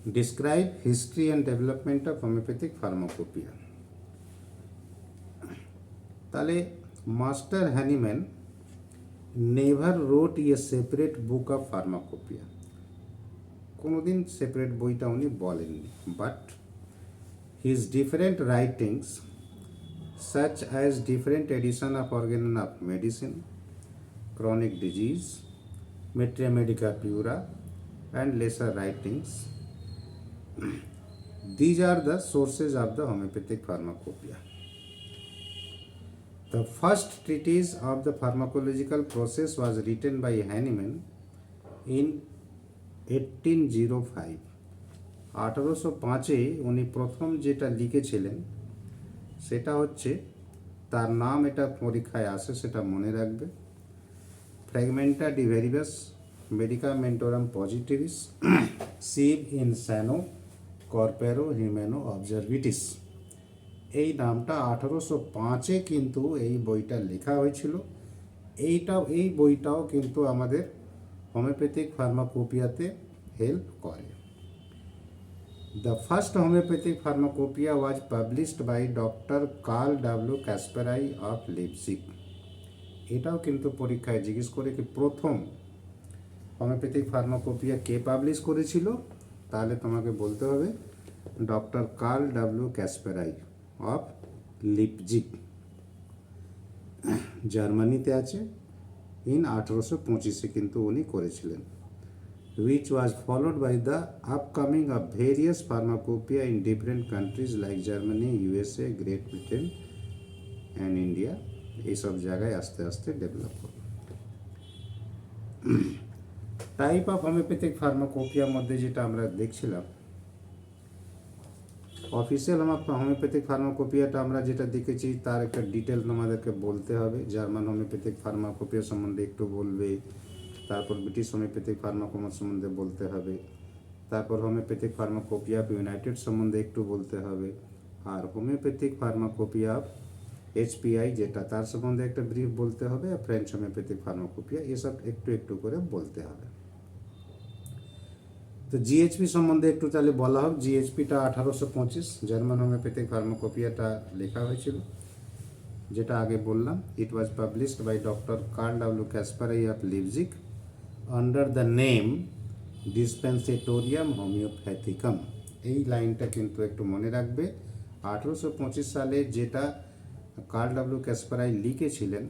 Describe history and development of homeopathic pharmacopoeia. তাহলে master Hahnemann never wrote a separate book of pharmacopoeia, কোনোদিন separate বইটা উনি বলেননি, but his different writings such as different edition of organon of medicine, chronic disease, Materia Medica Pura, and lesser writings. These are the sources of the homeopathic pharmacopoeia. The first treatise of the pharmacological process was written by Hahnemann in 1805. 1805-এ উনি প্রথম যেটা লিখেছিলেন সেটা হচ্ছে, তার নাম এটা পরীক্ষায় আসে সেটা মনে রাখবে, ফ্র্যাগমেন্টা ডি ভেরিবাস মেডিকামেন্টোরাম পজিটিভিস সিভ ইন স্যানো কর্পেরো হিউম্যানো অবজারভিটিস। এই নামটা 1805-এ কিন্তু এই বইটা লেখা হয়েছিল। এই বইটাও কিন্তু আমাদের হোমিওপ্যাথিক ফার্মাকোপিয়াতে হেল্প করে। The first homeopathic pharmacopoeia was published by Dr. Carl W. Kasparai of Leipzig. এটাও কিন্তু পরীক্ষায় জিজ্ঞেস করে কি প্রথম হোমিওপ্যাথিক ফার্মাকোপিয়া কে পাবলিশ করেছিল, তাহলে তোমাকে বলতে হবে doctor Carl W Caspari of Leipzig, জার্মানিতে আছে। 1825-এ কিন্তু উনি করেছিলেন, which was followed by the upcoming of various pharmacopoeia in different countries like Germany, USA, Great Britain and India। এইসব জায়গায় আস্তে আস্তে ডেভেলপ হবে। টাইপ অফ হোমিওপ্যাথিক ফার্মাকোপিয়ার মধ্যে যেটা আমরা দেখছিলাম, অফিসিয়াল হোমিওপ্যাথিক ফার্মাকোপিয়াটা আমরা যেটা দেখেছি তার একটা ডিটেল তোমাদেরকে বলতে হবে। জার্মান হোমিওপ্যাথিক ফার্মাকোপিয়া সম্বন্ধে একটু বলবে, তারপর ব্রিটিশ হোমিওপ্যাথিক ফার্মাকোপা সম্বন্ধে বলতে হবে, তারপর হোমিওপ্যাথিক ফার্মাকোপিয়া অফ ইউনাইটেড সম্বন্ধে একটু বলতে হবে, আর হোমিওপ্যাথিক ফার্মাকোপিয়া অফ এইচপিআই যেটা তার সম্বন্ধে একটা ব্রিফ বলতে হবে, আর ফ্রেঞ্চ হোমিওপ্যাথিক ফার্মাকোপিয়া এসব একটু একটু করে বলতে হবে। তো জিএইচপি সম্বন্ধে একটু তাহলে বলা হোক। জিএইচপিটা 1825 জার্মান হোমিওপ্যাথিক ফার্মাকোপিয়াটা লেখা হয়েছিল, যেটা আগে বললাম। It was published by doctor Carl W Caspari of Leipzig under the name Dispensatorium Homeopathicum. এই লাইনটা কিন্তু একটু মনে রাখবে। 1825 সালে যেটা কার্ল ডাব্লিউ ক্যাসপারাই লিখেছিলেন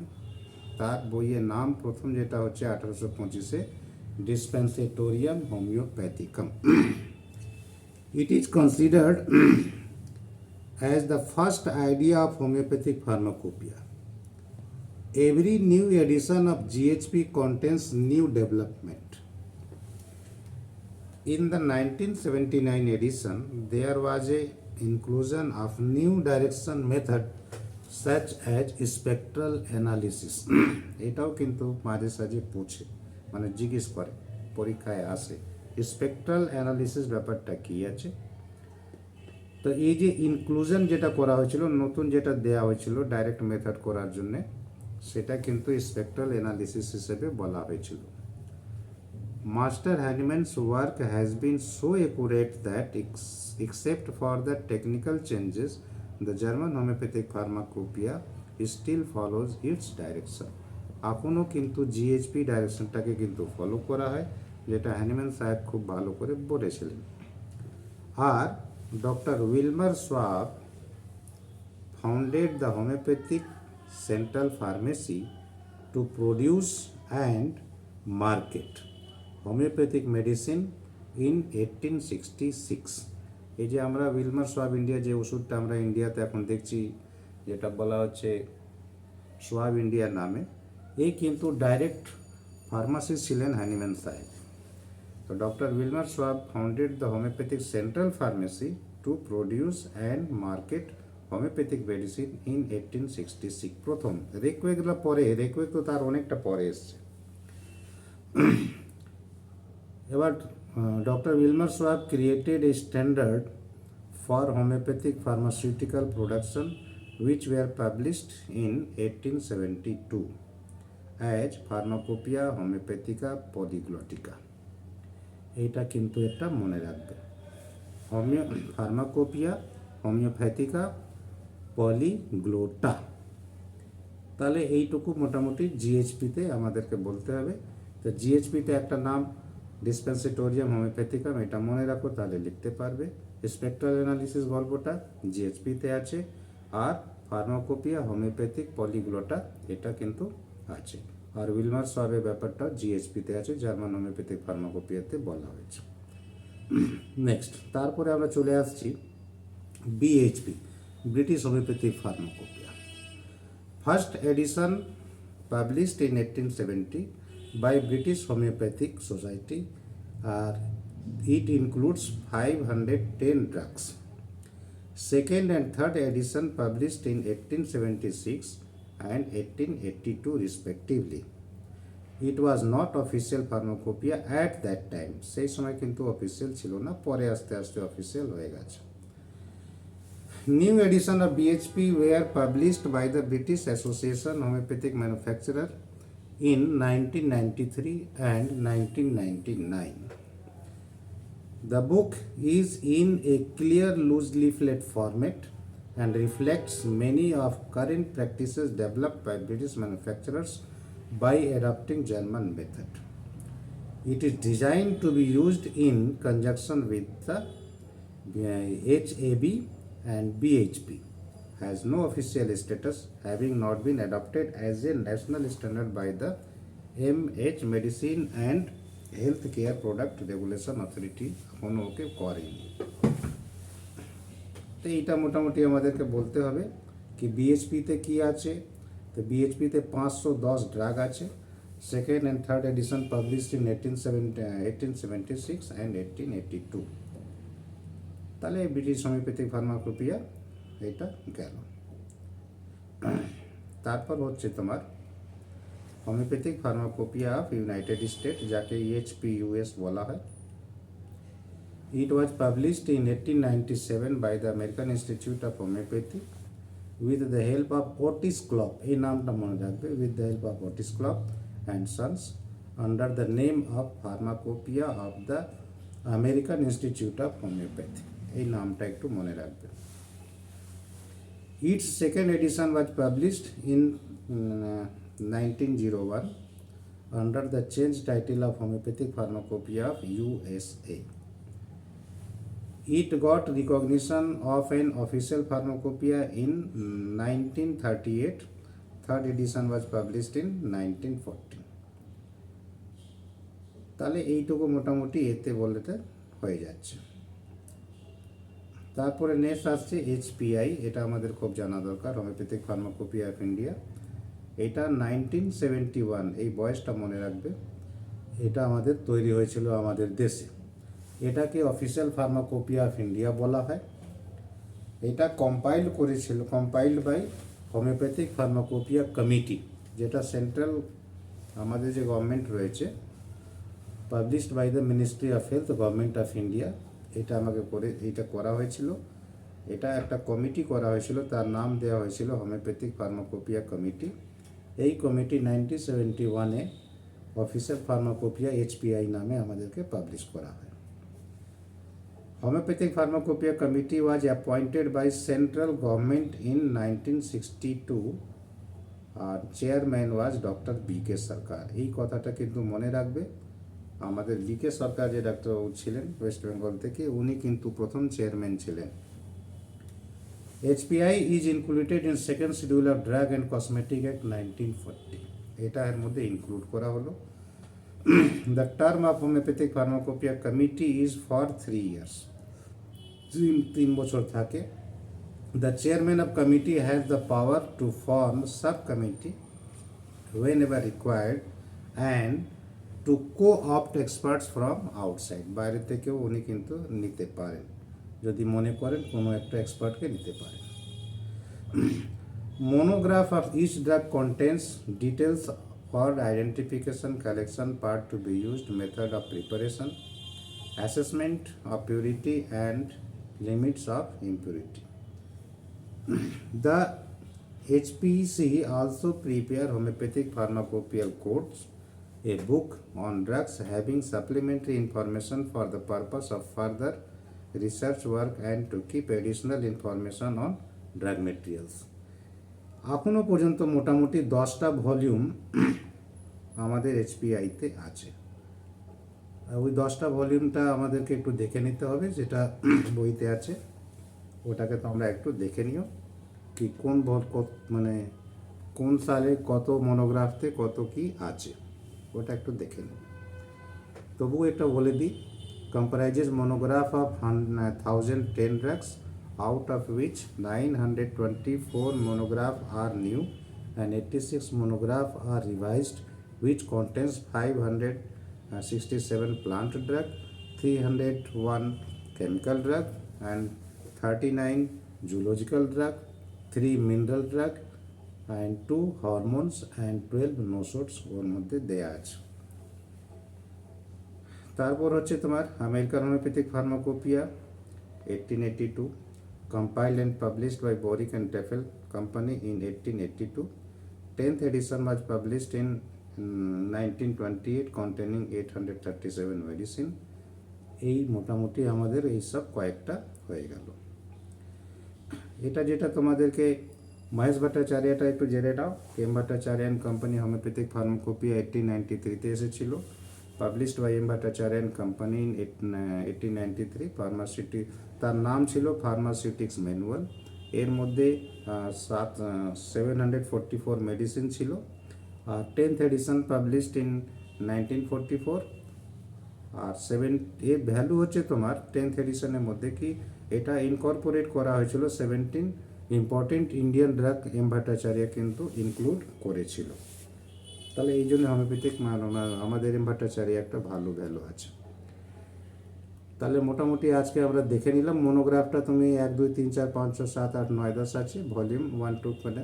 তার বইয়ের নাম প্রথম যেটা হচ্ছে 1825-এ Dispensatorium Homeopathicum. It is considered as the first idea of homeopathic pharmacopoeia. Every new edition of GHP contains new development. In the 1979 edition, there was a inclusion of new direction method such as spectral analysis. এটাও কিন্তু মাঝে সাঝে পুছে, মানে জিজ্ঞেস করে, পরীক্ষায় আসে স্পেকট্রাল অ্যানালিসিস ব্যাপারটা কী আছে। তো এই যে ইনক্লুশন যেটা করা হয়েছিল, নতুন যেটা দেওয়া হয়েছিল ডাইরেক্ট মেথড করার জন্যে, সেটা কিন্তু স্পেকট্রাল অ্যানালিসিস হিসেবে বলা হয়েছিল। Master Hahnemann's work has been so accurate that except for the technical changes the German homeopathic pharmacopoeia still follows its direction. এখনও কিন্তু জিএইচপি ডাইরেকশনটাকে কিন্তু ফলো করা হয়, যেটা হ্যানিম্যান সাহেব খুব ভালো করে বলেছিলেন। আর Dr. Wilmer Schwab founded the homeopathic central pharmacy to produce and market homeopathic medicine in 1866। এই যে আমরা উইলমার সোয়াব ইন্ডিয়া যে ওষুধটা আমরা ইন্ডিয়াতে এখন দেখছি, যেটা বলা হচ্ছে সোয়াব ইন্ডিয়া নামে, এই কিন্তু ডাইরেক্ট ফার্মাসিস্ট ছিলেন হ্যানিম্যান সাহেব। So Dr. Wilmer Schwab founded the homeopathic central pharmacy to produce and market homeopathic medicine in 1866। প্রথম রেকওয়েগলা পরে, রেকওয়েগ তো তার অনেকটা পরে এসছে। এবার doctor Wilmar swab created A standard for homeopathic pharmaceutical production which were published in 1872 as Pharmacopoeia Homeopathica Polyglottica। এইটা কিন্তু একটা মনে রাখবে। Homeo pharmacopoeia, homeopathica, polyglotta. তাহলে এইটুকু মোটামুটি জিএইচপিতে আমাদেরকে বলতে হবে। তো জিএইচপিতে একটা নাম ডিসপেন্সেটোরিয়াম হোমিওপ্যাথিকাম, এটা মনে রাখো, তাহলে লিখতে পারবে। স্পেকট্রাল অ্যানালিসিস গল্পটা জিএইচপিতে আছে, আর ফার্মাকোপিয়া, হোমিওপ্যাথিক, পলিগ্লোটা এটা কিন্তু আছে। আর উইলমার সবের ব্যাপারটা জিএইচপিতে আছে, জার্মান হোমিওপ্যাথিক ফার্মাকোপিয়াতে বলা হয়েছে। নেক্সট, তারপরে আমরা চলে আসছি BHP, British homeopathic pharmacopoeia. First edition published in 1870 by British Homeopathic Society. It includes 510 drugs. Second and third edition published in 1876 and 1882 respectively. It was not official pharmacopoeia at that time. সেই সময় কিন্তু official ছিল না, পরে আস্তে আস্তে official হয়ে গেছে। New edition of BHP were published by the British Association Homeopathic Manufacturer in 1993 and 1999. The book is in a clear loose leaflet format and reflects many of current practices developed by British manufacturers by adopting German method. It is designed to be used in conjunction with the HAB and BHP. Has no official status, having not been adopted as a national standard by the MH Medicine and Healthcare Product Regulation Authority এখনো ওকে করেনি। তো এইটা মোটামুটি আমাদেরকে বলতে হবে কি বিএইচপিতে কি আছে। তো বিএইচপিতে 510 ড্রাগ আছে। Second and third edition published in 1876 and 1882। তাহলে ব্রিটিশ হোমিওপ্যাথিক ফার্মাকোপিয়া এটা গেল। তারপর হচ্ছে তোমার homeopathic pharmacopoeia of United State, যাকে EHPUS বলা হয়। It was published in 1897 by the American Institute of Homeopathy with the help of Otis Clapp, এই নামটা মনে রাখবে, with the help of Otis Clapp and sons under the name of pharmacopoeia of the American Institute of Homeopathy, এই নামটা একটু মনে রাখবে। Its second edition was published in 1901 under the changed title of Homeopathic Pharmacopoeia of USA. It got recognition of an official pharmacopoeia in 1938. Third edition was published in 1914. তাহলে এইটুকু মোটামুটি এতে বলতে হয়ে যাচ্ছে। তারপরে নেক্সট আসছে HPI, এটা আমাদের খুব জানা দরকার, হোমিওপ্যাথিক ফার্মাকোপিয়া অফ ইন্ডিয়া। এটা 1971, এই বয়সটা মনে রাখবে, এটা আমাদের তৈরি হয়েছিল আমাদের দেশে। এটাকে অফিসিয়াল ফার্মাকোপিয়া অফ ইন্ডিয়া বলা হয়। এটা compiled by homoeopathic pharmacopoeia committee, যেটা সেন্ট্রাল আমাদের যে গভর্নমেন্ট রয়েছে, published by the ministry of health, government of India. এটা করা হয়েছিল, এটা একটা কমিটি করা হয়েছিল, তার নাম দেওয়া হয়েছিল হোমিওপ্যাথিক ফার্মাকোপিয়া কমিটি। এই কমিটি 1971-এ অফিসিয়াল ফার্মাকোপিয়া HPI নামে আমাদেরকে পাবলিশ করা হয়। Homoeopathic pharmacopoeia committee was appointed by central government in 1962 আর chairman was doctor BK Sarkar. এই কথাটা কিন্তু মনে রাখবে, আমাদের BK সরকার যে ডাক্তার ছিলেন ওয়েস্ট বেঙ্গল থেকে, উনি কিন্তু প্রথম চেয়ারম্যান ছিলেন। HPI is included in second schedule of drug and cosmetic act 1940, এটা এর মধ্যে ইনক্লুড করা হলো। The term of homoeopathic pharmacopoeia committee is for 3 years, 3 বছর থাকে। The chairman of committee has the power to form sub committee whenever required and to co-opt experts from outside, বাইরে থেকেও উনি কিন্তু নিতে পারেন, যদি মনে করেন কোনো একটা এক্সপার্টকে নিতে পারেন। Monograph of each drug contains details for identification, collection, part to be used, method of preparation, assessment of purity and limits of impurity. The HPC also prepare homeopathic pharmacopoeial codes, a book on drugs having supplementary information for the purpose of further research work and to keep additional information on drug materials. এখনও পর্যন্ত মোটামুটি 10টা volume আমাদের এইচপিআইতে আছে। ওই 10টা ভলিউমটা আমাদেরকে একটু দেখে নিতে হবে, যেটা বইতে আছে ওটাকে তোমরা একটু দেখে নিও, কি কোন মানে কোন সালে কত মনোগ্রাফতে কত কি আছে ওটা একটু দেখে নিও। তবু এটা বলে দিই, comprises monograph of 1010 drugs, out of which 924 monograph are new and 86 monograph are revised, which contains 567 plant drug, 301 chemical drug and 39 zoological drug, 3 mineral drug and 2 hormones and 12 nosodes ওর মধ্যে দেয়া আছে। তারপর হচ্ছে তোমার American homeopathic pharmacopoeia 1882, compiled and published by Boric and Teffel Company in 1882. 10th edition was published in 1928 containing 837 medicine. এই মোটামুটি আমাদের এইসব কয়েকটা হয়ে গেল। এটা যেটা তোমাদেরকে মহেশ ভট্টাচার্যটা একটু জেনে নাও, M Bhattacharya and company homeopathic pharmacopoeia 1893-তে এসেছিল, published by M Bhattacharya and company in 1893। তার নাম ছিল ফার্মাসিউটিক্স ম্যানুয়াল। এর মধ্যে 744 মেডিসিন ছিল। আর 10th এডিশন পাবলিশড ইন 1944। আর এর ভ্যালু হচ্ছে তোমার 10th এডিশনের মধ্যে কি এটা ইনকর্পোরেট করা হয়েছিল 17 important Indian drug M Bhattacharya কিন্তু ইনক্লুড করেছিল। তাহলে এই জন্য হোমিওপ্যাথিক আমাদের এম ভট্টাচার্য একটা ভালো ভ্যালু আছে। তাহলে মোটামুটি আজকে আমরা দেখে নিলাম মনোগ্রাফটা, তুমি 1 2 3 4 5 6 7 8 9 10 আছে, ভলিউম 1 2 মানে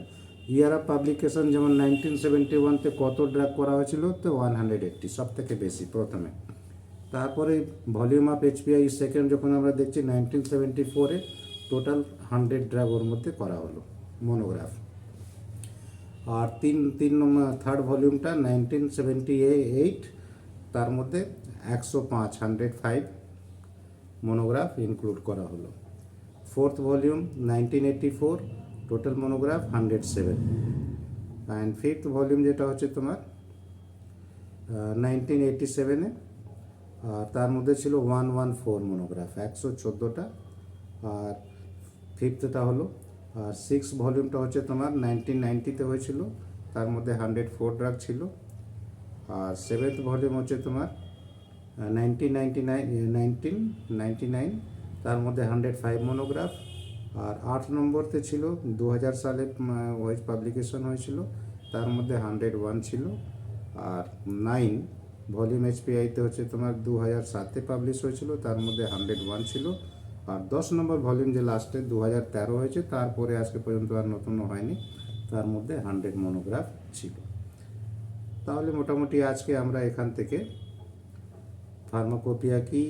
ইয়ার অফ পাবলিকেশন যেমন 1971-তে কত ড্রাগ করা হয়েছিল, তো 180 সব থেকে বেশি প্রথমে। তারপরে ভলিউম অফ এইচপিআই সেকেন্ড যখন আমরা দেখছি 1974-এ টোটাল 100 ড্রাগ ওর মধ্যে করা হলো মনোগ্রাফ। আর থার্ড ভলিউমটা 1978, তার মধ্যে 105 মনোগ্রাফ ইনক্লুড করা হলো। Fourth volume 1984, total monograph 107। And fifth volume যেটা হচ্ছে তোমার 1987-এ, আর তার মধ্যে ছিল 114 মনোগ্রাফ, 114টা। আর ফিফথটা হলো, আর সিক্স ভলিউমটা হচ্ছে তোমার 1990-তে হয়েছিল, তার মধ্যে 104 ড্রাগ ছিল। আর সেভেন্থ ভলিউম হচ্ছে তোমার 1999, তার মধ্যে 105 মনোগ্রাফ। আর 8 নম্বরতে ছিল 2000 সালে পাবলিকেশন হয়েছিল, তার মধ্যে 101 ছিল। আর 9 ভলিউম এইচপিআইতে হচ্ছে তোমার 2007-এ পাবলিশ হয়েছিল, তার মধ্যে 101 ছিল। আর 10 নম্বর ভলিউম যে লাস্টে 2013 হয়েছে, তারপরে আজকে পর্যন্ত আর নতুন হয়নি, তার মধ্যে 100 মনোগ্রাফ ছিল। তাহলে মোটামুটি আজকে আমরা এখান থেকে ফার্মাকোপিয়া কি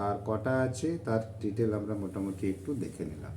আর কটা আছে তার ডিটেল আমরা মোটামুটি একটু দেখে নিলাম।